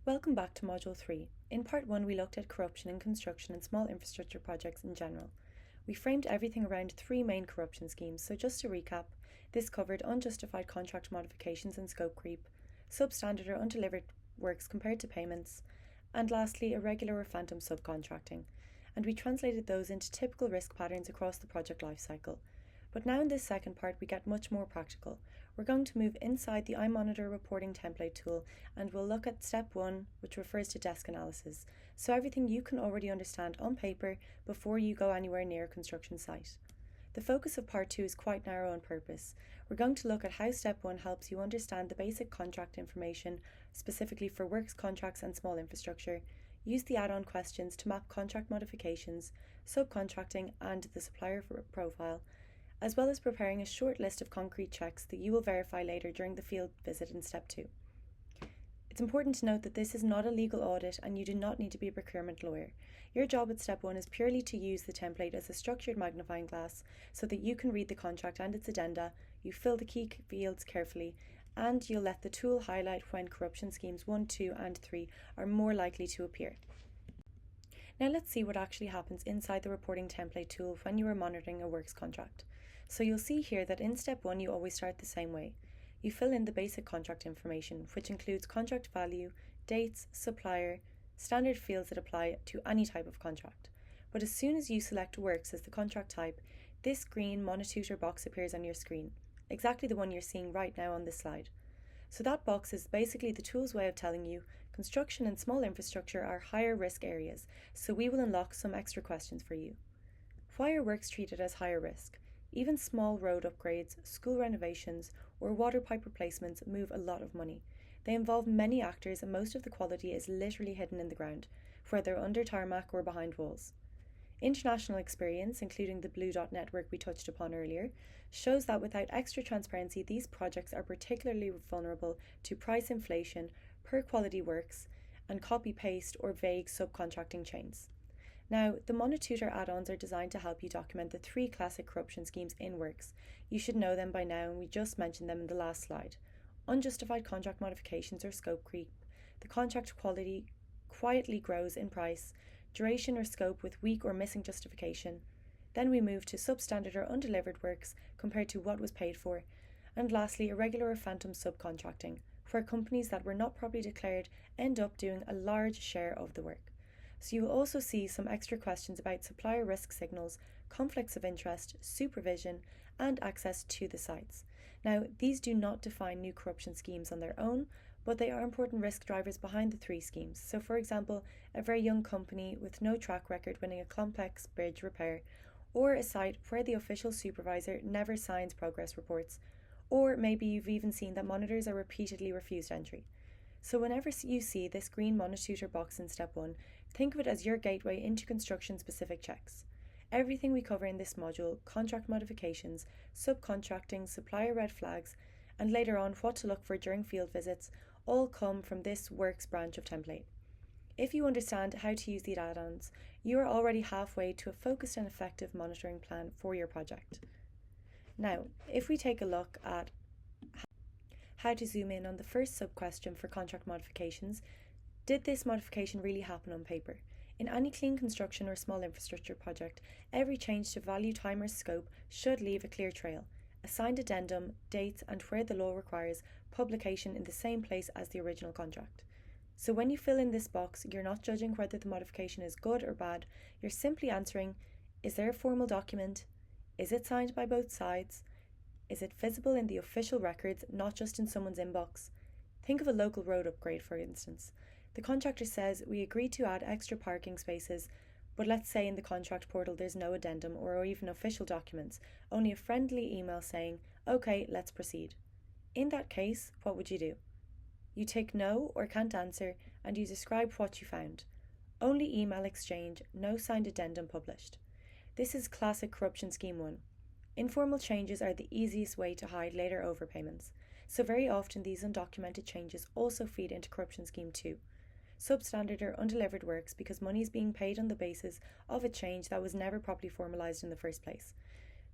Welcome back to Module 3. In Part 1 we looked at corruption in construction and small infrastructure projects in general. We framed everything around three main corruption schemes, so just to recap, this covered unjustified contract modifications and scope creep, substandard or undelivered works compared to payments, and lastly irregular or phantom subcontracting, and we translated those into typical risk patterns across the project lifecycle. But now in this second part we get much more practical. We're going to move inside the iMonitor reporting template tool and we'll look at step 1, which refers to desk analysis, so everything you can already understand on paper before you go anywhere near a construction site. The focus of part 2 is quite narrow on purpose. We're going to look at how step 1 helps you understand the basic contract information, specifically for works contracts and small infrastructure, use the add-on questions to map contract modifications, subcontracting and the supplier profile, as well as preparing a short list of concrete checks that you will verify later during the field visit in step 2. It's important to note that this is not a legal audit and you do not need to be a procurement lawyer. Your job at step 1 is purely to use the template as a structured magnifying glass so that you can read the contract and its addenda, you fill the key fields carefully, and you'll let the tool highlight when corruption schemes 1, 2 and 3 are more likely to appear. Now let's see what actually happens inside the reporting template tool when you are monitoring a works contract. So you'll see here that in step 1 you always start the same way. You fill in the basic contract information, which includes contract value, dates, supplier, standard fields that apply to any type of contract. But as soon as you select works as the contract type, this green iMonitor box appears on your screen, exactly the one you're seeing right now on this slide. So that box is basically the tool's way of telling you construction and small infrastructure are higher risk areas, so we will unlock some extra questions for you. Why are works treated as higher risk? Even small road upgrades, school renovations, or water pipe replacements move a lot of money. They involve many actors and most of the quality is literally hidden in the ground, whether under tarmac or behind walls. International experience, including the Blue Dot network we touched upon earlier, shows that without extra transparency, these projects are particularly vulnerable to price inflation, per quality works, and copy-paste or vague subcontracting chains. Now, the iMonitor add-ons are designed to help you document the three classic corruption schemes in works. You should know them by now, and we just mentioned them in the last slide. Unjustified contract modifications or scope creep, the contract quality quietly grows in price, duration or scope with weak or missing justification. Then we move to substandard or undelivered works compared to what was paid for. And lastly, irregular or phantom subcontracting, where companies that were not properly declared end up doing a large share of the work. So you will also see some extra questions about supplier risk signals, conflicts of interest, supervision, and access to the sites. Now, these do not define new corruption schemes on their own, but they are important risk drivers behind the three schemes. So for example, a very young company with no track record winning a complex bridge repair, or a site where the official supervisor never signs progress reports, or maybe you've even seen that monitors are repeatedly refused entry. So whenever you see this green iMonitor box in step 1, think of it as your gateway into construction-specific checks. Everything we cover in this module, contract modifications, subcontracting, supplier red flags, and later on what to look for during field visits, all come from this works branch of template. If you understand how to use the add-ons, you are already halfway to a focused and effective monitoring plan for your project. Now, if we take a look at how to zoom in on the first sub-question for contract modifications, did this modification really happen on paper? In any clean construction or small infrastructure project, every change to value, time or scope should leave a clear trail, a signed addendum, dates and where the law requires publication in the same place as the original contract. So when you fill in this box, you're not judging whether the modification is good or bad, you're simply answering, is there a formal document? Is it signed by both sides? Is it visible in the official records, not just in someone's inbox? Think of a local road upgrade, for instance. The contractor says, we agreed to add extra parking spaces, but let's say in the contract portal there's no addendum or even official documents, only a friendly email saying, okay, let's proceed. In that case, what would you do? You tick no or can't answer and you describe what you found. Only email exchange, no signed addendum published. This is classic corruption scheme 1. Informal changes are the easiest way to hide later overpayments, so very often these undocumented changes also feed into corruption scheme 2. Substandard or undelivered works because money is being paid on the basis of a change that was never properly formalised in the first place.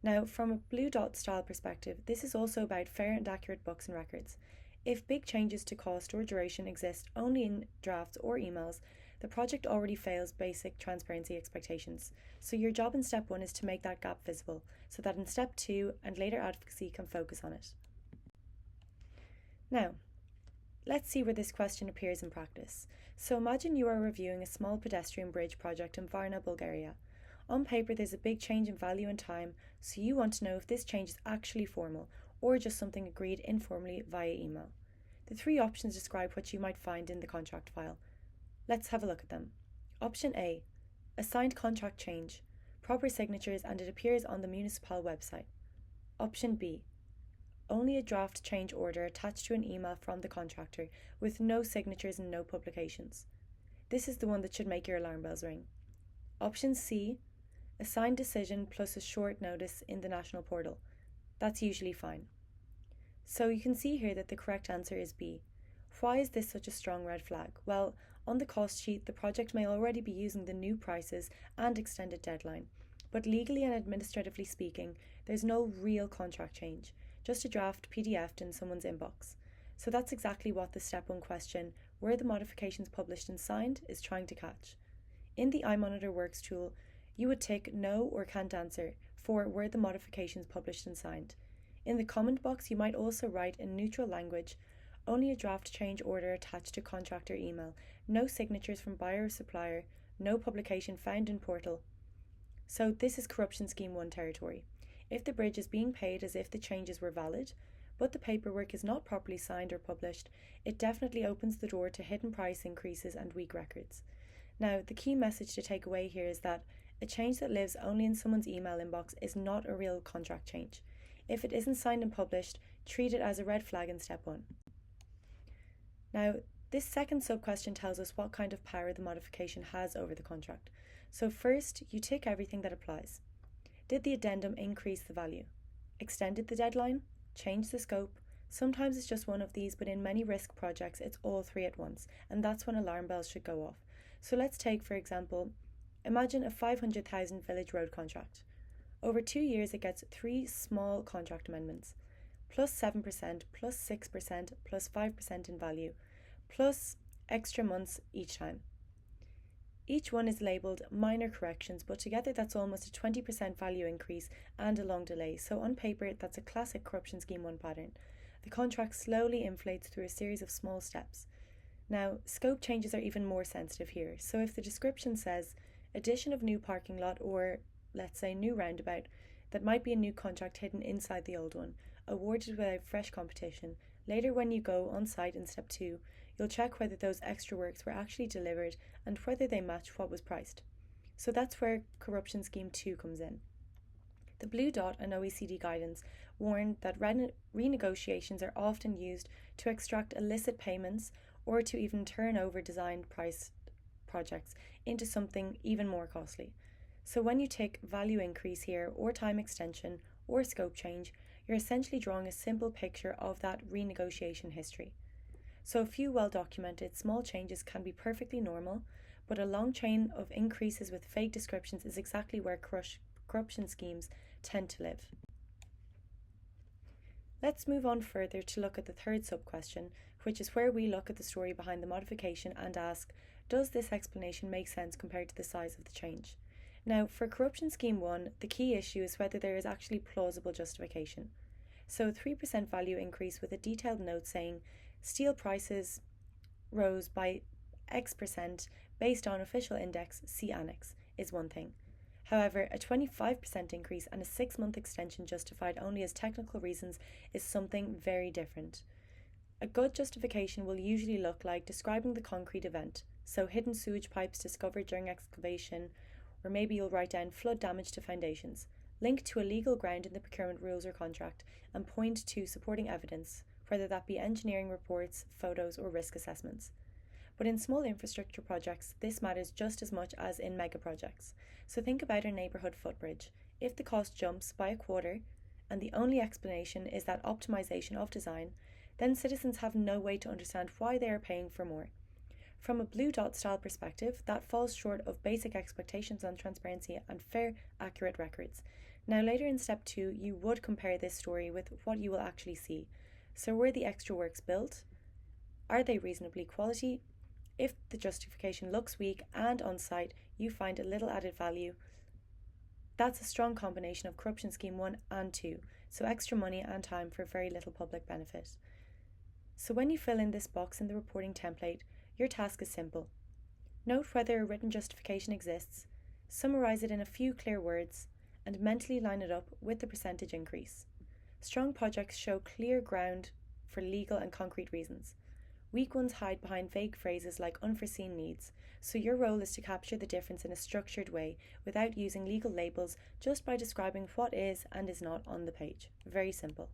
Now, from a Blue Dot style perspective, this is also about fair and accurate books and records. If big changes to cost or duration exist only in drafts or emails, the project already fails basic transparency expectations. So your job in step 1 is to make that gap visible, so that in step 2 and later advocacy can focus on it. Now, let's see where this question appears in practice. So imagine you are reviewing a small pedestrian bridge project in Varna, Bulgaria. On paper, there's a big change in value and time, so you want to know if this change is actually formal or just something agreed informally via email. The 3 options describe what you might find in the contract file. Let's have a look at them. Option A, a signed contract change, proper signatures, and it appears on the municipal website. Option B, only a draft change order attached to an email from the contractor with no signatures and no publications. This is the one that should make your alarm bells ring. Option C, a signed decision plus a short notice in the national portal. That's usually fine. So you can see here that the correct answer is B. Why is this such a strong red flag? Well, on the cost sheet, the project may already be using the new prices and extended deadline, but legally and administratively speaking, there's no real contract change, just a draft PDF'd in someone's inbox. So that's exactly what the step 1 question, were the modifications published and signed, is trying to catch. In the iMonitor Works tool, you would tick no or can't answer for were the modifications published and signed. In the comment box, you might also write in neutral language, only a draft change order attached to contractor email, no signatures from buyer or supplier, no publication found in portal. So this is corruption scheme 1 territory. If the bridge is being paid as if the changes were valid, but the paperwork is not properly signed or published, it definitely opens the door to hidden price increases and weak records. Now, the key message to take away here is that a change that lives only in someone's email inbox is not a real contract change. If it isn't signed and published, treat it as a red flag in step 1. Now, this second sub-question tells us what kind of power the modification has over the contract. So first, you tick everything that applies. Did the addendum increase the value? Extended the deadline? Changed the scope? Sometimes it's just one of these, but in many risk projects, it's all 3 at once, and that's when alarm bells should go off. So let's take, for example, imagine a 500,000 village road contract. Over 2 years, it gets 3 small contract amendments, plus 7%, plus 6%, plus 5% in value, plus extra months each time. Each one is labelled minor corrections, but together that's almost a 20% value increase and a long delay. So on paper, that's a classic corruption scheme 1 pattern. The contract slowly inflates through a series of small steps. Now, scope changes are even more sensitive here. So if the description says addition of new parking lot or, let's say, new roundabout, that might be a new contract hidden inside the old one, awarded without fresh competition. Later when you go on site in step 2, you'll check whether those extra works were actually delivered and whether they match what was priced. So that's where corruption scheme 2 comes in. The Blue Dot and OECD guidance warn that renegotiations are often used to extract illicit payments or to even turn over designed price projects into something even more costly. So when you tick value increase here, or time extension, or scope change, you're essentially drawing a simple picture of that renegotiation history. So a few well-documented small changes can be perfectly normal, but a long chain of increases with vague descriptions is exactly where corruption schemes tend to live. Let's move on further to look at the third sub-question, which is where we look at the story behind the modification and ask, does this explanation make sense compared to the size of the change? Now, for corruption scheme 1, the key issue is whether there is actually plausible justification. So 3% value increase with a detailed note saying steel prices rose by X% based on official index, see annex, is one thing. However, a 25% increase and a 6-month extension justified only as technical reasons is something very different. A good justification will usually look like describing the concrete event, so hidden sewage pipes discovered during excavation, or maybe you'll write down flood damage to foundations, link to a legal ground in the procurement rules or contract, and point to supporting evidence, whether that be engineering reports, photos, or risk assessments. But in small infrastructure projects, this matters just as much as in mega projects. So think about a neighbourhood footbridge. If the cost jumps by a quarter, and the only explanation is that optimisation of design, then citizens have no way to understand why they are paying for more. From a Blue Dot style perspective, that falls short of basic expectations on transparency and fair, accurate records. Now later in step 2, you would compare this story with what you will actually see. So were the extra works built? Are they reasonably quality? If the justification looks weak and on site you find a little added value, that's a strong combination of corruption scheme 1 and 2, so extra money and time for very little public benefit. So when you fill in this box in the reporting template, your task is simple. Note whether a written justification exists, summarise it in a few clear words, and mentally line it up with the percentage increase. Strong projects show clear ground for legal and concrete reasons. Weak ones hide behind vague phrases like unforeseen needs, so your role is to capture the difference in a structured way without using legal labels, just by describing what is and is not on the page. Very simple.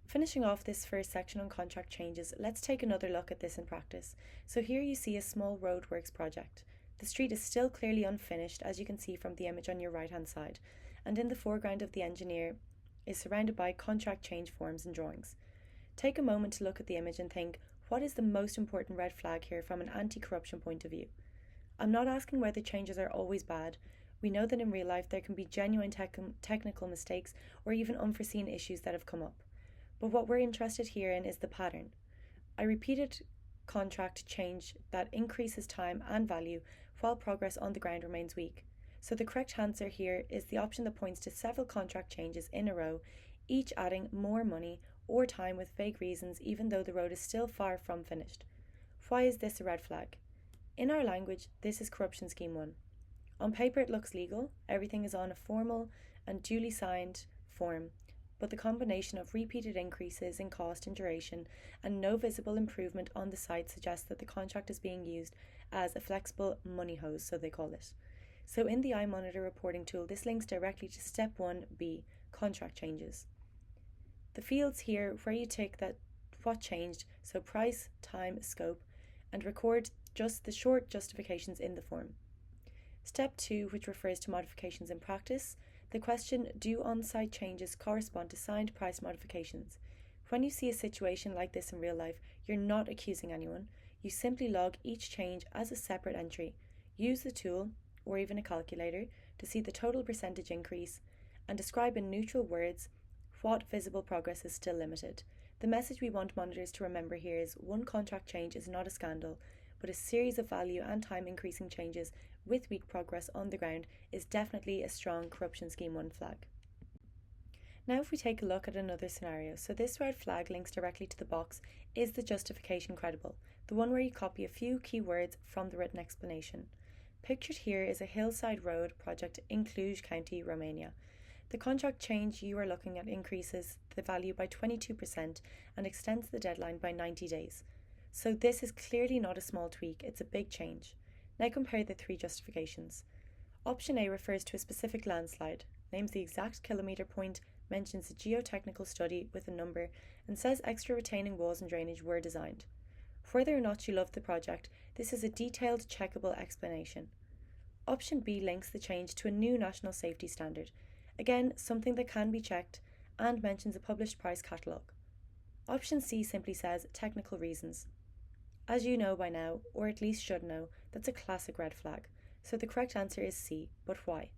Finishing off this first section on contract changes, let's take another look at this in practice. So here you see a small roadworks project. The street is still clearly unfinished, as you can see from the image on your right hand side, and in the foreground of the engineer is surrounded by contract change forms and drawings. Take a moment to look at the image and think, what is the most important red flag here from an anti-corruption point of view? I'm not asking whether changes are always bad. We know that in real life there can be genuine technical mistakes or even unforeseen issues that have come up. But what we're interested here in is the pattern. A repeated contract change that increases time and value while progress on the ground remains weak. So the correct answer here is the option that points to several contract changes in a row, each adding more money or time with vague reasons, even though the road is still far from finished. Why is this a red flag? In our language, this is corruption scheme 1. On paper it looks legal, everything is on a formal and duly signed form, but the combination of repeated increases in cost and duration and no visible improvement on the site suggests that the contract is being used as a flexible money hose, so they call it. So in the iMonitor reporting tool, this links directly to step 1b, contract changes. The fields here where you tick that what changed, so price, time, scope, and record just the short justifications in the form. Step 2, which refers to modifications in practice, the question, do on-site changes correspond to signed price modifications? When you see a situation like this in real life, you're not accusing anyone. You simply log each change as a separate entry. Use the tool, or even a calculator, to see the total percentage increase, and describe in neutral words what visible progress is still limited. The message we want monitors to remember here is one contract change is not a scandal, but a series of value and time increasing changes with weak progress on the ground is definitely a strong corruption scheme 1 flag. Now if we take a look at another scenario, so this red flag links directly to the box, is the justification credible, the one where you copy a few key words from the written explanation. Pictured here is a hillside road project in Cluj County, Romania. The contract change you are looking at increases the value by 22% and extends the deadline by 90 days. So this is clearly not a small tweak, it's a big change. Now compare the 3 justifications. Option A refers to a specific landslide, names the exact kilometre point, mentions a geotechnical study with a number, and says extra retaining walls and drainage were designed. Whether or not you love the project, this is a detailed, checkable explanation. Option B links the change to a new national safety standard, again something that can be checked, and mentions a published price catalogue. Option C simply says technical reasons. As you know by now, or at least should know, that's a classic red flag, so the correct answer is C, but why?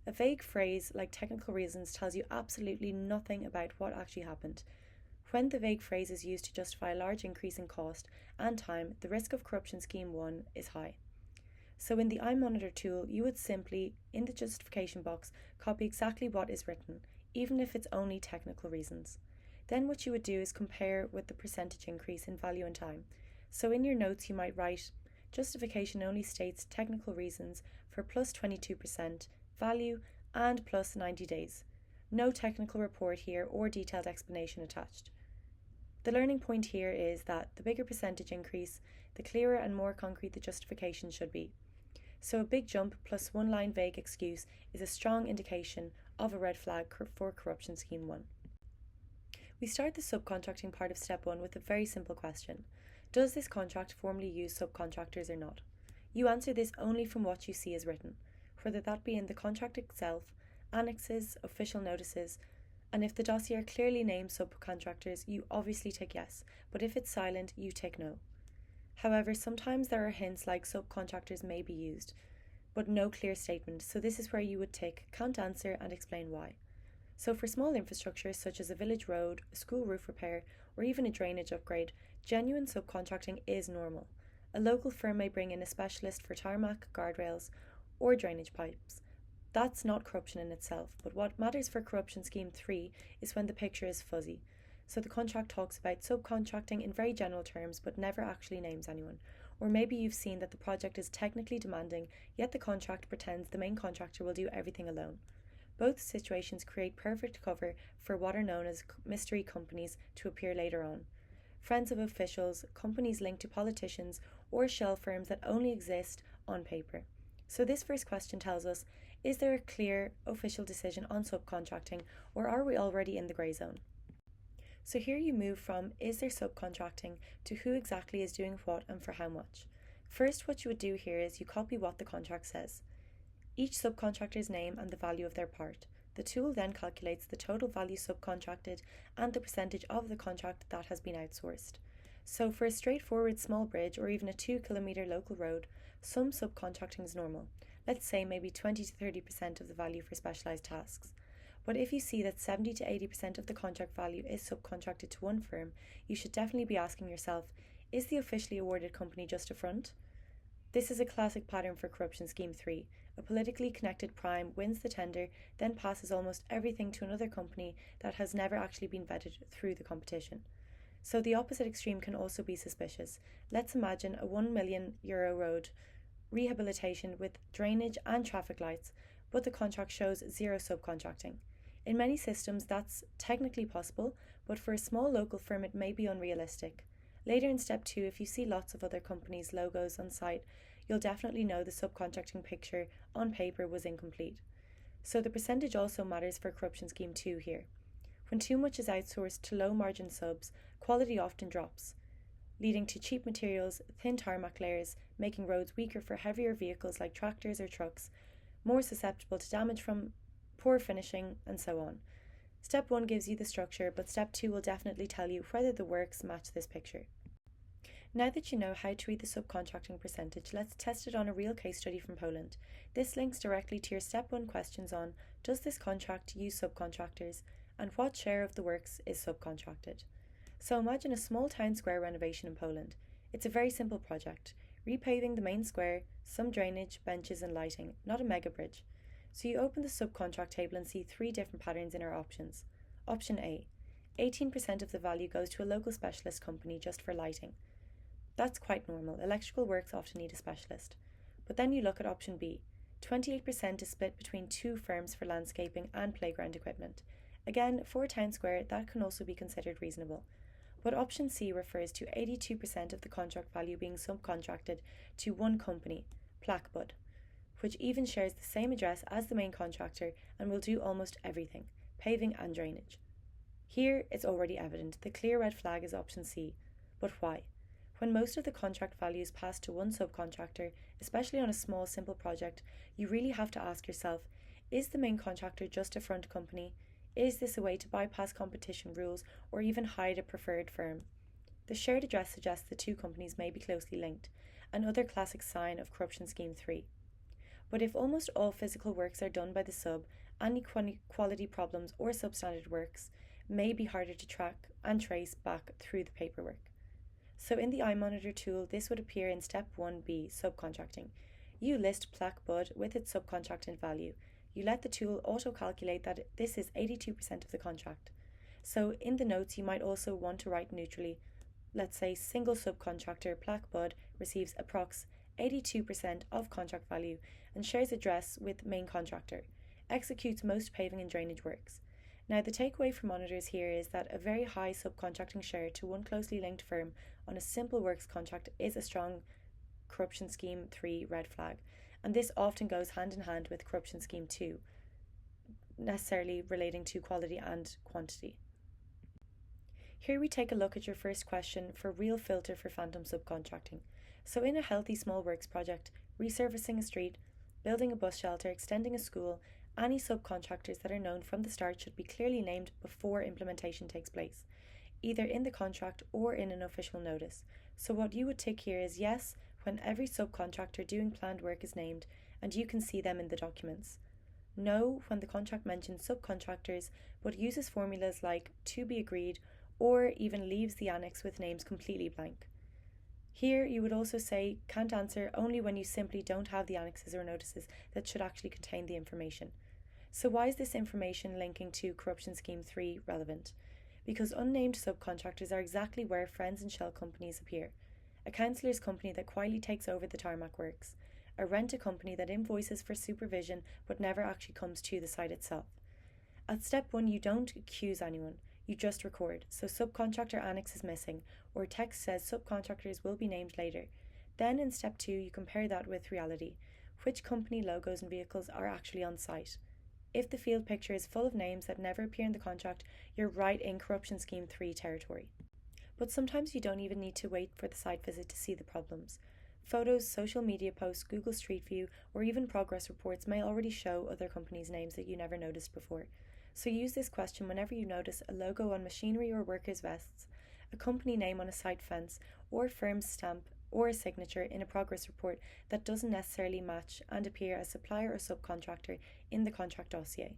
A vague phrase like technical reasons tells you absolutely nothing about what actually happened. When the vague phrase is used to justify a large increase in cost and time, the risk of corruption scheme 1 is high. So in the iMonitor tool, you would simply, in the justification box, copy exactly what is written, even if it's only technical reasons. Then what you would do is compare with the percentage increase in value and time. So in your notes you might write, justification only states technical reasons for plus 22%, value, and plus 90 days. No technical report here or detailed explanation attached. The learning point here is that the bigger percentage increase, the clearer and more concrete the justification should be. So a big jump plus one line vague excuse is a strong indication of a red flag for corruption scheme 1. We start the subcontracting part of step 1 with a very simple question. Does this contract formally use subcontractors or not? You answer this only from what you see as written, whether that be in the contract itself, annexes, official notices, and if the dossier clearly names subcontractors, you obviously tick yes, but if it's silent, you tick no. However, sometimes there are hints like subcontractors may be used, but no clear statement, so this is where you would tick can't answer and explain why. So for small infrastructure such as a village road, a school roof repair, or even a drainage upgrade, genuine subcontracting is normal. A local firm may bring in a specialist for tarmac, guardrails, or drainage pipes. That's not corruption in itself, but what matters for Corruption Scheme 3 is when the picture is fuzzy. So the contract talks about subcontracting in very general terms but never actually names anyone. Or maybe you've seen that the project is technically demanding, yet the contract pretends the main contractor will do everything alone. Both situations create perfect cover for what are known as mystery companies to appear later on. Friends of officials, companies linked to politicians, or shell firms that only exist on paper. So this first question tells us, is there a clear official decision on subcontracting, or are we already in the grey zone? So here you move from is there subcontracting to who exactly is doing what and for how much. First, what you would do here is you copy what the contract says. Each subcontractor's name and the value of their part. The tool then calculates the total value subcontracted and the percentage of the contract that has been outsourced. So for a straightforward small bridge or even a 2-kilometre local road, some subcontracting is normal. Let's say maybe 20 to 30% of the value for specialised tasks. But if you see that 70 to 80% of the contract value is subcontracted to one firm, you should definitely be asking yourself, is the officially awarded company just a front? This is a classic pattern for Corruption Scheme 3. A politically connected prime wins the tender, then passes almost everything to another company that has never actually been vetted through the competition. So the opposite extreme can also be suspicious. Let's imagine a €1 million road rehabilitation with drainage and traffic lights, but the contract shows zero subcontracting. In many systems that's technically possible, but for a small local firm it may be unrealistic. Later in step 2, if you see lots of other companies' logos on site, you'll definitely know the subcontracting picture on paper was incomplete. So the percentage also matters for Corruption Scheme 2 here. When too much is outsourced to low margin subs, quality often drops, leading to cheap materials, thin tarmac layers, making roads weaker for heavier vehicles like tractors or trucks, more susceptible to damage from poor finishing, and so on. Step 1 gives you the structure, but step 2 will definitely tell you whether the works match this picture. Now that you know how to read the subcontracting percentage, let's test it on a real case study from Poland. This links directly to your step 1 questions on, does this contract use subcontractors, and what share of the works is subcontracted? So imagine a small town square renovation in Poland. It's a very simple project, repaving the main square, some drainage, benches and lighting, not a mega bridge. So you open the subcontract table and see 3 different patterns in our options. Option A, 18% of the value goes to a local specialist company just for lighting. That's quite normal, electrical works often need a specialist. But then you look at option B, 28% is split between 2 firms for landscaping and playground equipment. Again, for a town square, that can also be considered reasonable. But option C refers to 82% of the contract value being subcontracted to one company, Blackbud, which even shares the same address as the main contractor and will do almost everything, paving and drainage. Here it's already evident, the clear red flag is option C. But why? When most of the contract values pass to one subcontractor, especially on a small simple project, you really have to ask yourself, is the main contractor just a front company? Is this a way to bypass competition rules or even hide a preferred firm? The shared address suggests the 2 companies may be closely linked, another classic sign of Corruption Scheme 3. But if almost all physical works are done by the sub, any quality problems or substandard works may be harder to track and trace back through the paperwork. So in the iMonitor tool, this would appear in step 1B, subcontracting. You list Blackbud with its subcontracted value. You let the tool auto-calculate that this is 82% of the contract. So in the notes, you might also want to write neutrally, let's say single subcontractor Blackbud receives approx 82% of contract value and shares address with main contractor, executes most paving and drainage works. Now the takeaway for monitors here is that a very high subcontracting share to one closely linked firm on a simple works contract is a strong Corruption Scheme 3 red flag, and this often goes hand in hand with Corruption Scheme 2, necessarily relating to quality and quantity. Here we take a look at your first question for real filter for phantom subcontracting. So in a healthy small works project, resurfacing a street, building a bus shelter, extending a school, any subcontractors that are known from the start should be clearly named before implementation takes place, either in the contract or in an official notice. So what you would tick here is yes when every subcontractor doing planned work is named and you can see them in the documents. no when the contract mentions subcontractors but uses formulas like to be agreed or even leaves the annex with names completely blank. Here you would also say can't answer only when you simply don't have the annexes or notices that should actually contain the information. So why is this information linking to Corruption Scheme 3 relevant? Because unnamed subcontractors are exactly where friends and shell companies appear. A councillor's company that quietly takes over the tarmac works. A rent-a company that invoices for supervision but never actually comes to the site itself. At step 1 you don't accuse anyone, you just record. So subcontractor annex is missing, or text says subcontractors will be named later. Then in step 2 you compare that with reality. Which company logos and vehicles are actually on site? If the field picture is full of names that never appear in the contract, you're right in Corruption Scheme 3 territory. But sometimes you don't even need to wait for the site visit to see the problems. Photos, social media posts, Google Street View, or even progress reports may already show other companies' names that you never noticed before. So use this question whenever you notice a logo on machinery or workers' vests, a company name on a site fence, or firm's stamp or a signature in a progress report that doesn't necessarily match and appear as supplier or subcontractor in the contract dossier.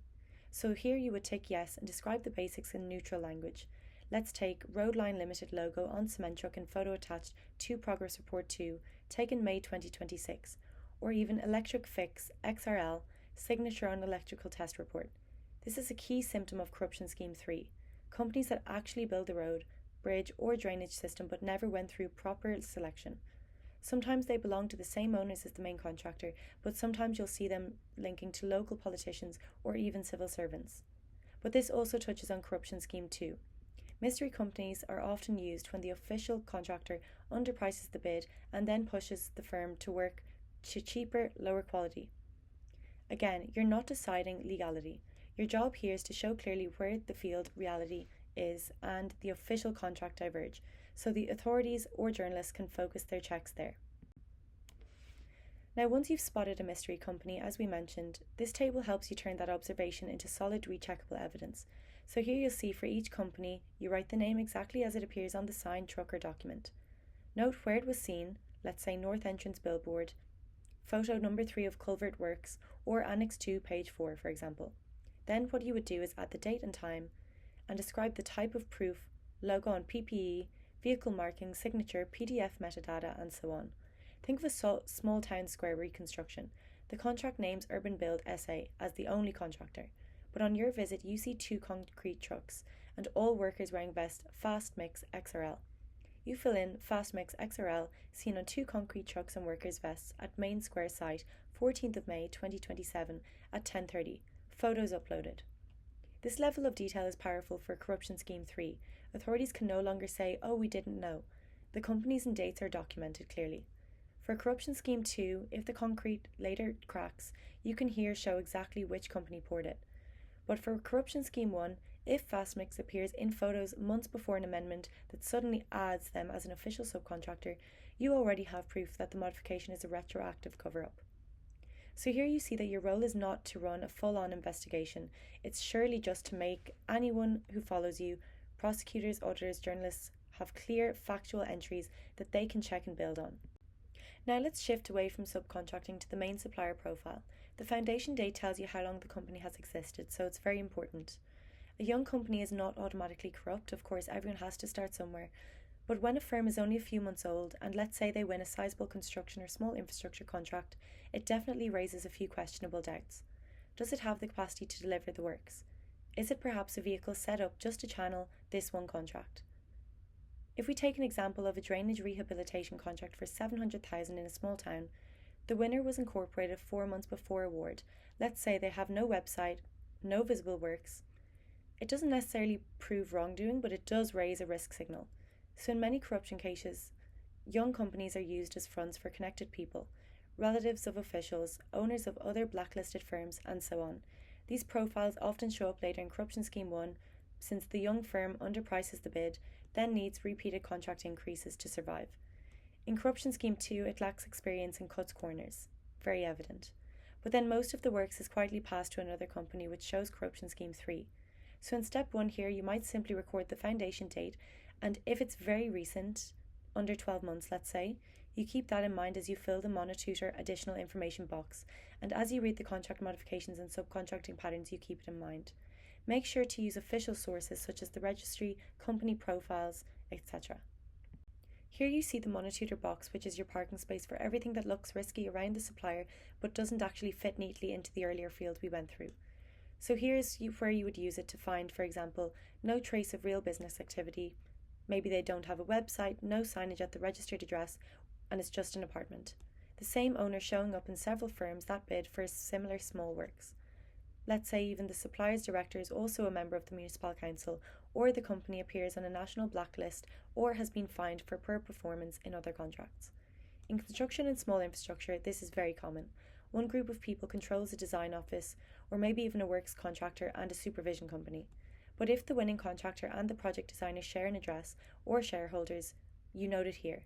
So here you would tick yes and describe the basics in neutral language. Let's take Roadline Limited logo on cement truck and photo attached to Progress Report 2, taken May 2026, or even Electric Fix XRL, signature on electrical test report. This is a key symptom of Corruption Scheme 3. Companies that actually build the road, bridge or drainage system but never went through proper selection. Sometimes they belong to the same owners as the main contractor, but sometimes you'll see them linking to local politicians or even civil servants. But this also touches on Corruption Scheme 2. Mystery companies are often used when the official contractor underprices the bid and then pushes the firm to work to cheaper, lower quality. Again, you're not deciding legality. Your job here is to show clearly where the field reality is and the official contract diverge, so the authorities or journalists can focus their checks there. Now, once you've spotted a mystery company, as we mentioned, this table helps you turn that observation into solid recheckable evidence. So here you'll see for each company, you write the name exactly as it appears on the signed truck or document. Note where it was seen, let's say North Entrance billboard, photo number 3 of Culvert Works, or Annex 2, page 4, for example. Then what you would do is add the date and time, and describe the type of proof, logo on PPE, vehicle marking, signature, PDF metadata, and so on. Think of a small town square reconstruction. The contract names Urban Build SA as the only contractor, but on your visit you see 2 concrete trucks and all workers wearing vest Fast Mix XRL. You fill in Fast Mix XRL seen on 2 concrete trucks and workers' vests at Main Square site, 14th of May 2027 at 10:30. Photos uploaded. This level of detail is powerful for Corruption Scheme 3. Authorities can no longer say, oh, we didn't know. The companies and dates are documented clearly. For Corruption Scheme 2, if the concrete later cracks, you can here show exactly which company poured it. But for Corruption Scheme 1, if Fastmix appears in photos months before an amendment that suddenly adds them as an official subcontractor, you already have proof that the modification is a retroactive cover-up. So here you see that your role is not to run a full-on investigation. It's surely just to make anyone who follows you, prosecutors, auditors, journalists, have clear, factual entries that they can check and build on. Now let's shift away from subcontracting to the main supplier profile. The foundation date tells you how long the company has existed, so it's very important. A young company is not automatically corrupt. Of course, everyone has to start somewhere. But when a firm is only a few months old, and let's say they win a sizable construction or small infrastructure contract, it definitely raises a few questionable doubts. Does it have the capacity to deliver the works? Is it perhaps a vehicle set up just to channel this one contract? If we take an example of a drainage rehabilitation contract for $700,000 in a small town, the winner was incorporated 4 months before award. Let's say they have no website, no visible works. It doesn't necessarily prove wrongdoing, but it does raise a risk signal. So in many corruption cases, young companies are used as fronts for connected people, relatives of officials, owners of other blacklisted firms, and so on. These profiles often show up later in Corruption Scheme 1, since the young firm underprices the bid, then needs repeated contract increases to survive. In Corruption Scheme 2, it lacks experience and cuts corners. Very evident. But then most of the works is quietly passed to another company, which shows Corruption Scheme 3. So in step 1 here, you might simply record the foundation date, and if it's very recent, under 12 months, let's say, you keep that in mind as you fill the iMonitor additional information box, and as you read the contract modifications and subcontracting patterns, you keep it in mind. Make sure to use official sources such as the registry, company profiles, etc. Here you see the iMonitor box, which is your parking space for everything that looks risky around the supplier but doesn't actually fit neatly into the earlier field we went through. So here's where you would use it to find, for example, no trace of real business activity. Maybe they don't have a website, no signage at the registered address, and it's just an apartment. The same owner showing up in several firms that bid for similar small works. Let's say even the supplier's director is also a member of the municipal council, or the company appears on a national blacklist or has been fined for poor performance in other contracts. In construction and small infrastructure, this is very common. One group of people controls a design office, or maybe even a works contractor and a supervision company. But if the winning contractor and the project designer share an address or shareholders, you note it here.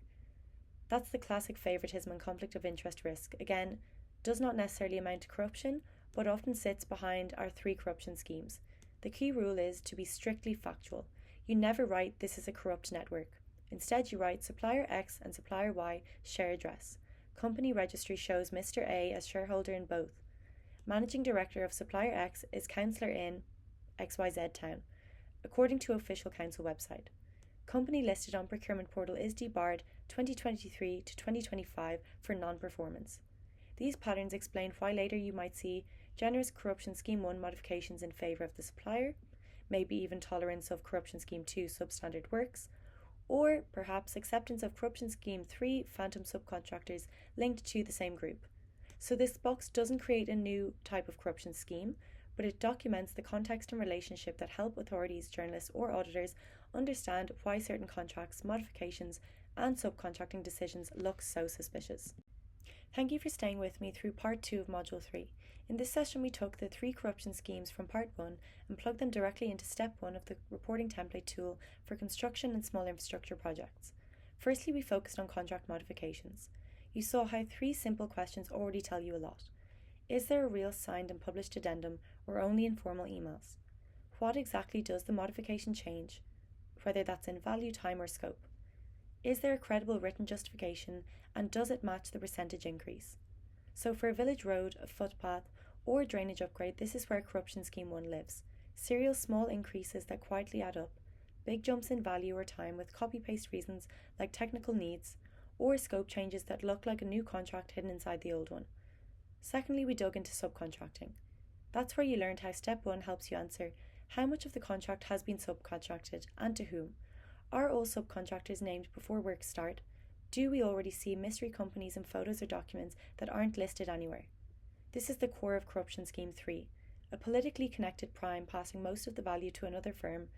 That's the classic favouritism and conflict of interest risk. Again, does not necessarily amount to corruption, but often sits behind our 3 corruption schemes. The key rule is to be strictly factual. You never write this is a corrupt network. Instead, you write supplier X and supplier Y share address. Company registry shows Mr. A as shareholder in both. Managing director of supplier X is councillor in XYZ town, according to official council website. Company listed on procurement portal is debarred 2023 to 2025 for non-performance. These patterns explain why later you might see generous corruption scheme 1 modifications in favour of the supplier, maybe even tolerance of corruption scheme 2 substandard works, or perhaps acceptance of corruption scheme 3 phantom subcontractors linked to the same group. So this box doesn't create a new type of corruption scheme, but it documents the context and relationship that help authorities, journalists or auditors understand why certain contracts, modifications and subcontracting decisions look so suspicious. Thank you for staying with me through part 2 of module 3. In this session we took the 3 corruption schemes from part 1 and plugged them directly into step 1 of the reporting template tool for construction and small infrastructure projects. Firstly, we focused on contract modifications. You saw how 3 simple questions already tell you a lot. Is there a real signed and published addendum or only informal emails? What exactly does the modification change, whether that's in value, time or scope? Is there a credible written justification and does it match the percentage increase? So for a village road, a footpath or drainage upgrade, this is where corruption scheme 1 lives. Serial small increases that quietly add up, big jumps in value or time with copy-paste reasons like technical needs, or scope changes that look like a new contract hidden inside the old one. Secondly, we dug into subcontracting. That's where you learned how step 1 helps you answer how much of the contract has been subcontracted and to whom. Are all subcontractors named before works start? Do we already see mystery companies in photos or documents that aren't listed anywhere? This is the core of corruption scheme 3, a politically connected prime passing most of the value to another firm,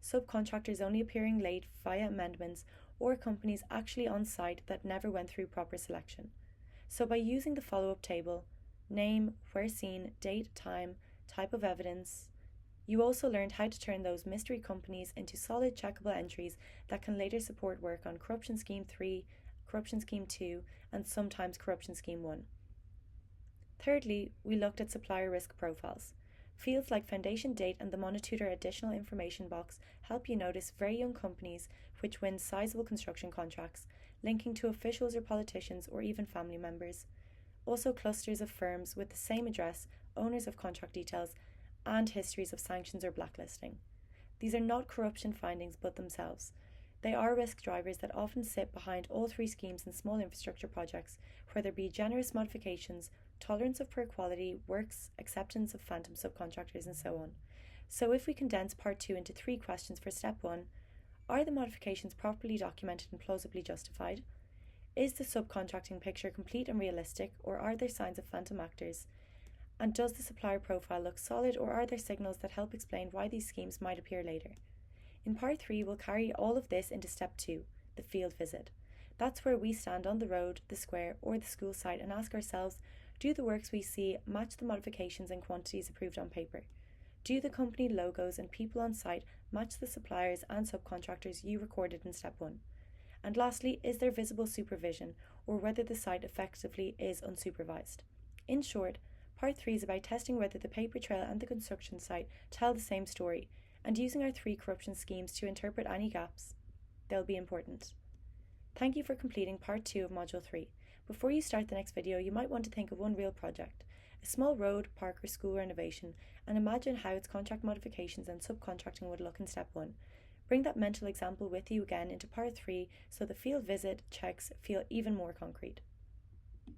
subcontractors only appearing late via amendments, or companies actually on site that never went through proper selection. So by using the follow-up table, name, where seen, date, time, type of evidence, you also learned how to turn those mystery companies into solid checkable entries that can later support work on corruption scheme 3, corruption scheme 2, and sometimes corruption scheme 1. Thirdly, we looked at supplier risk profiles. Fields like foundation date and the iMonitor additional information box help you notice very young companies which win sizable construction contracts, linking to officials or politicians or even family members. Also clusters of firms with the same address, owners of contract details, and histories of sanctions or blacklisting. These are not corruption findings but themselves. They are risk drivers that often sit behind all 3 schemes in small infrastructure projects, where there be generous modifications, tolerance of poor quality, works, acceptance of phantom subcontractors and so on. So if we condense part 2 into 3 questions for step 1, are the modifications properly documented and plausibly justified? Is the subcontracting picture complete and realistic, or are there signs of phantom actors? And does the supplier profile look solid, or are there signals that help explain why these schemes might appear later? In part 3, we'll carry all of this into step 2, the field visit. That's where we stand on the road, the square, or the school site and ask ourselves, do the works we see match the modifications and quantities approved on paper? Do the company logos and people on site match the suppliers and subcontractors you recorded in step 1? And lastly, is there visible supervision, or whether the site effectively is unsupervised? In short, part 3 is about testing whether the paper trail and the construction site tell the same story, and using our 3 corruption schemes to interpret any gaps. They'll be important. Thank you for completing part 2 of module 3. Before you start the next video, you might want to think of one real project, a small road, park or school renovation, and imagine how its contract modifications and subcontracting would look in step 1. Bring that mental example with you again into part 3 so the field visit checks feel even more concrete.